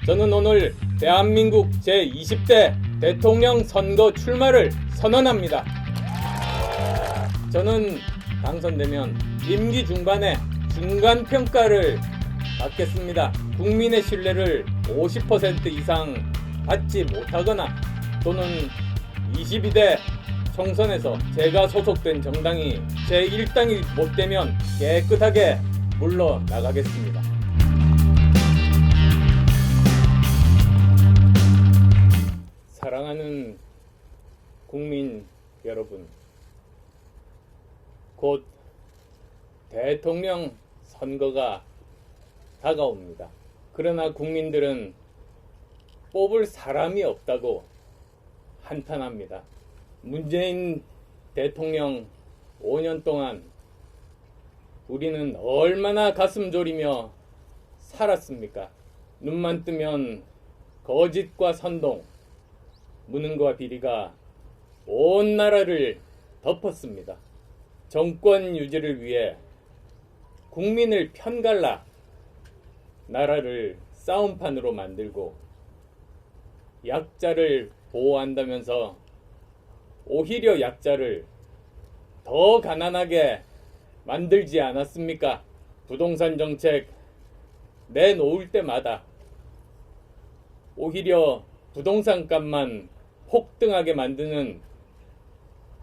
저는 오늘 대한민국 제20대 대통령 선거 출마를 선언합니다. 저는 당선되면 임기 중반에 중간평가를 받겠습니다. 국민의 신뢰를 50% 이상 받지 못하거나 또는 22대 총선에서 제가 소속된 정당이 제1당이 못 되면 깨끗하게 물러나가겠습니다. 사랑하는 국민 여러분, 곧 대통령 선거가 다가옵니다. 그러나 국민들은 뽑을 사람이 없다고 한탄합니다. 문재인 대통령 5년 동안 우리는 얼마나 가슴 졸이며 살았습니까? 눈만 뜨면 거짓과 선동, 무능과 비리가 온 나라를 덮었습니다. 정권 유지를 위해 국민을 편갈라 나라를 싸움판으로 만들고 약자를 보호한다면서 오히려 약자를 더 가난하게 만들지 않았습니까? 부동산 정책 내놓을 때마다 오히려 부동산 값만 폭등하게 만드는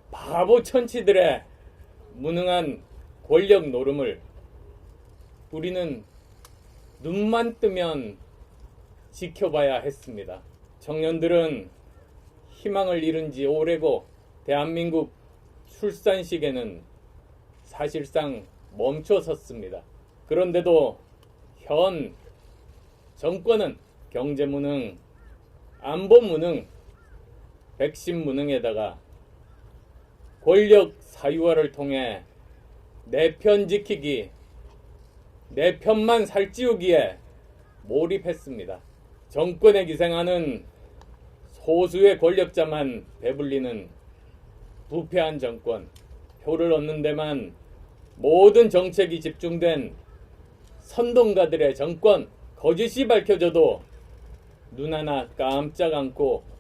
바보 천치들의 무능한 권력 노름을 우리는 눈만 뜨면 지켜봐야 했습니다. 청년들은 희망을 잃은 지 오래고 대한민국 출산 시계는 사실상 멈춰섰습니다. 그런데도 현 정권은 경제 무능, 안보 무능, 백신 무능에다가 권력 사유화를 통해 내 편 지키기, 내 편만 살찌우기에 몰입했습니다. 정권에 기생하는 소수의 권력자만 배불리는 부패한 정권, 표를 얻는 데만 모든 정책이 집중된 선동가들의 정권, 거짓이 밝혀져도 눈 하나 깜짝 않고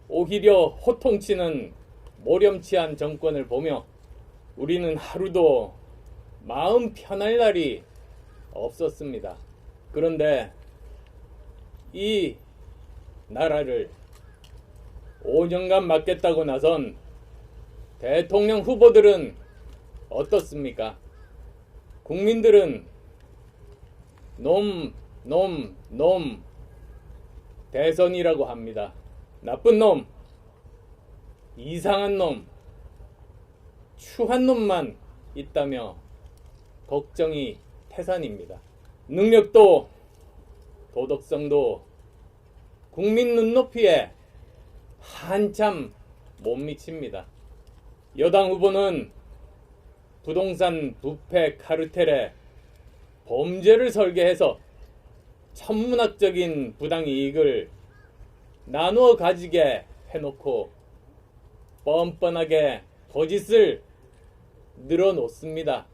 오히려 호통치는 모렴치한 정권을 보며 우리는 하루도 마음 편할 날이 없었습니다. 그런데 이 나라를 5년간 맡겠다고 나선 대통령 후보들은 어떻습니까? 국민들은 놈 대선이라고 합니다. 나쁜 놈, 이상한 놈, 추한 놈만 있다며 걱정이 태산입니다. 능력도 도덕성도 국민 눈높이에 한참 못 미칩니다. 여당 후보는 부동산 부패 카르텔에 범죄를 설계해서 천문학적인 부당이익을 나누어 가지게 해놓고 뻔뻔하게 거짓을 늘어놓습니다.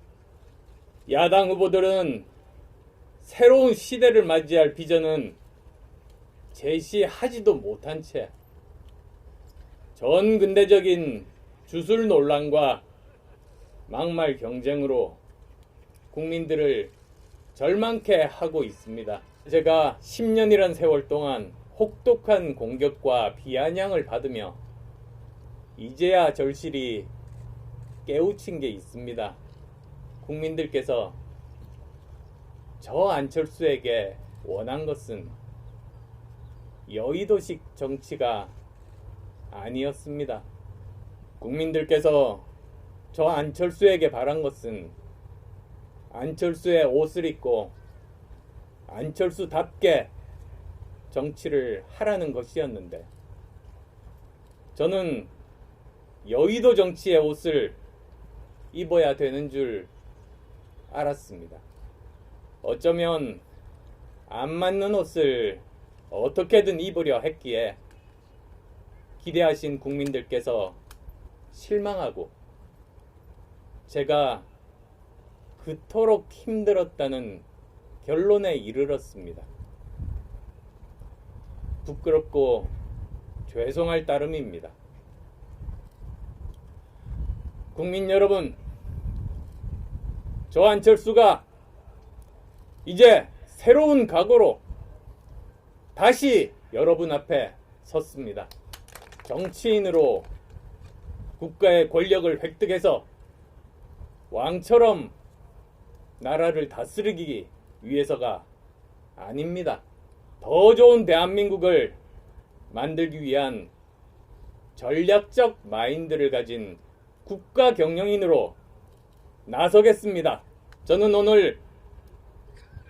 야당 후보들은 새로운 시대를 맞이할 비전은 제시하지도 못한 채 전근대적인 주술 논란과 막말 경쟁으로 국민들을 절망케 하고 있습니다. 제가 10년이란 세월 동안 혹독한 공격과 비아냥을 받으며 이제야 절실히 깨우친 게 있습니다. 국민들께서 저 안철수에게 원한 것은 여의도식 정치가 아니었습니다. 국민들께서 저 안철수에게 바란 것은 안철수의 옷을 입고 안철수답게 정치를 하라는 것이었는데 저는 여의도 정치의 옷을 입어야 되는 줄 알았습니다. 어쩌면 안 맞는 옷을 어떻게든 입으려 했기에 기대하신 국민들께서 실망하고 제가 그토록 힘들었다는 결론에 이르렀습니다. 부끄럽고 죄송할 따름입니다. 국민 여러분, 저 안철수가 이제 새로운 각오로 다시 여러분 앞에 섰습니다. 정치인으로 국가의 권력을 획득해서 왕처럼 나라를 다스리기 위해서가 아닙니다. 더 좋은 대한민국을 만들기 위한 전략적 마인드를 가진 국가 경영인으로 나서겠습니다. 저는 오늘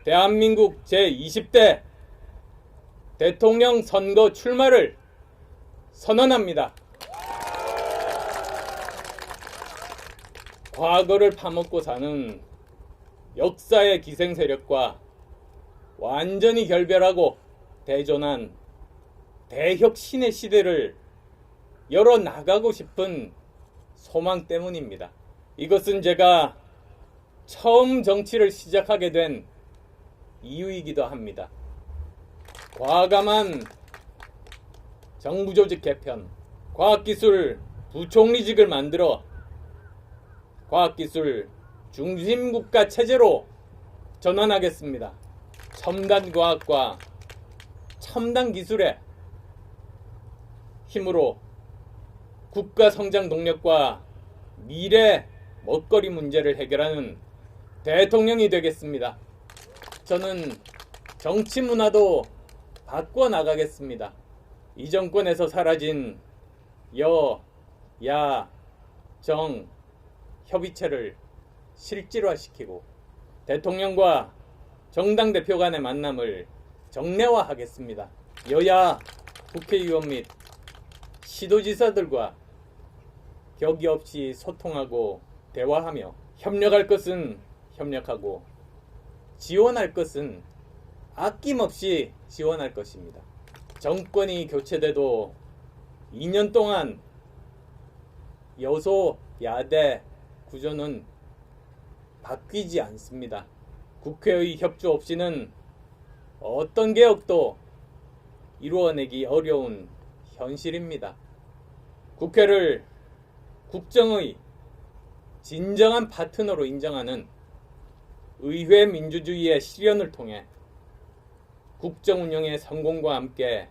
대한민국 제20대 대통령 선거 출마를 선언합니다. 과거를 파먹고 사는 역사의 기생 세력과 완전히 결별하고 대존한 대혁신의 시대를 열어나가고 싶은 소망 때문입니다. 이것은 제가 처음 정치를 시작하게 된 이유이기도 합니다. 과감한 정부조직 개편, 과학기술 부총리직을 만들어 과학기술 중심국가 체제로 전환하겠습니다. 첨단 과학과 첨단 기술의 힘으로 국가 성장 동력과 미래 먹거리 문제를 해결하는 대통령이 되겠습니다. 저는 정치 문화도 바꿔나가겠습니다. 이 정권에서 사라진 여, 야, 정 협의체를 실질화시키고 대통령과 정당 대표 간의 만남을 정례화하겠습니다. 여야 국회의원 및 시도지사들과 격의 없이 소통하고 대화하며 협력할 것은 협력하고 지원할 것은 아낌없이 지원할 것입니다. 정권이 교체돼도 2년 동안 여소야대 구조는 바뀌지 않습니다. 국회의 협조 없이는 어떤 개혁도 이루어내기 어려운 현실입니다. 국회를 국정의 진정한 파트너로 인정하는 의회 민주주의의 실현을 통해 국정 운영의 성공과 함께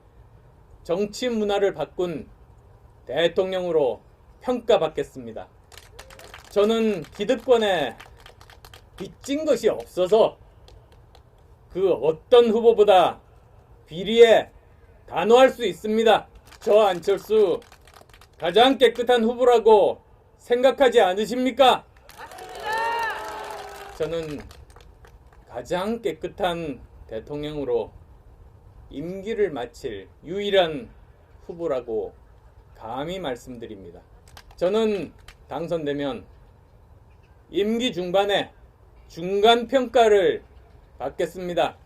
정치 문화를 바꾼 대통령으로 평가받겠습니다. 저는 기득권에 빚진 것이 없어서 그 어떤 후보보다 비리에 단호할 수 있습니다. 저 안철수 가장 깨끗한 후보라고 생각하지 않으십니까? 저는 가장 깨끗한 대통령으로 임기를 마칠 유일한 후보라고 감히 말씀드립니다. 저는 당선되면 임기 중반에 중간평가를 받겠습니다.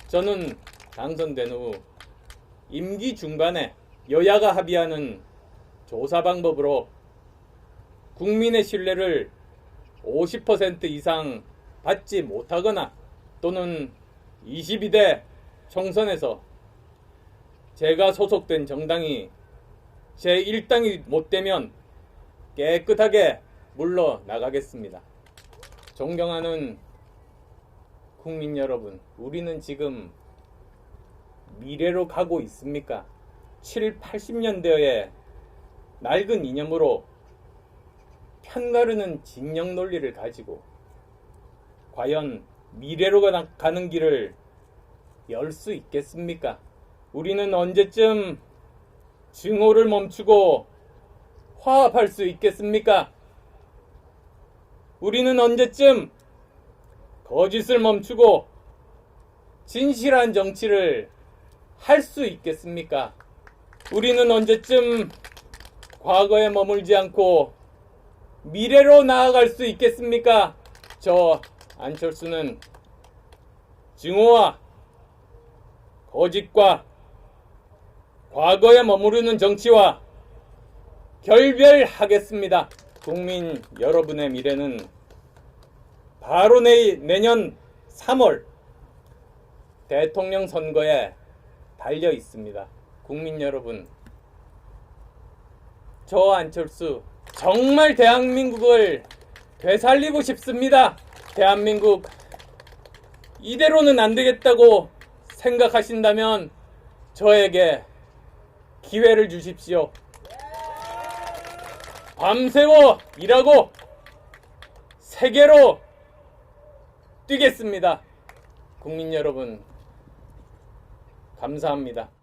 저는 당선된 후 임기 중반에 여야가 합의하는 조사 방법으로 국민의 신뢰를 50% 이상 받지 못하거나 또는 22대 총선에서 제가 소속된 정당이 제1당이 못되면 깨끗하게 물러나가겠습니다. 존경하는 국민 여러분, 우리는 지금 미래로 가고 있습니까? 7, 80년대의 낡은 이념으로 편가르는 진영 논리를 가지고 과연 미래로 가는 길을 열 수 있겠습니까? 우리는 언제쯤 증오를 멈추고 화합할 수 있겠습니까? 우리는 언제쯤 거짓을 멈추고 진실한 정치를 할 수 있겠습니까? 우리는 언제쯤 과거에 머물지 않고 미래로 나아갈 수 있겠습니까? 저 안철수는 증오와 거짓과 과거에 머무르는 정치와 결별하겠습니다. 국민 여러분의 미래는 바로 내년 3월 대통령 선거에 달려 있습니다. 국민 여러분, 저 안철수 정말 대한민국을 되살리고 싶습니다. 대한민국 이대로는 안 되겠다고 생각하신다면 저에게 기회를 주십시오. 밤새워 일하고 세계로 뛰겠습니다. 국민 여러분, 감사합니다.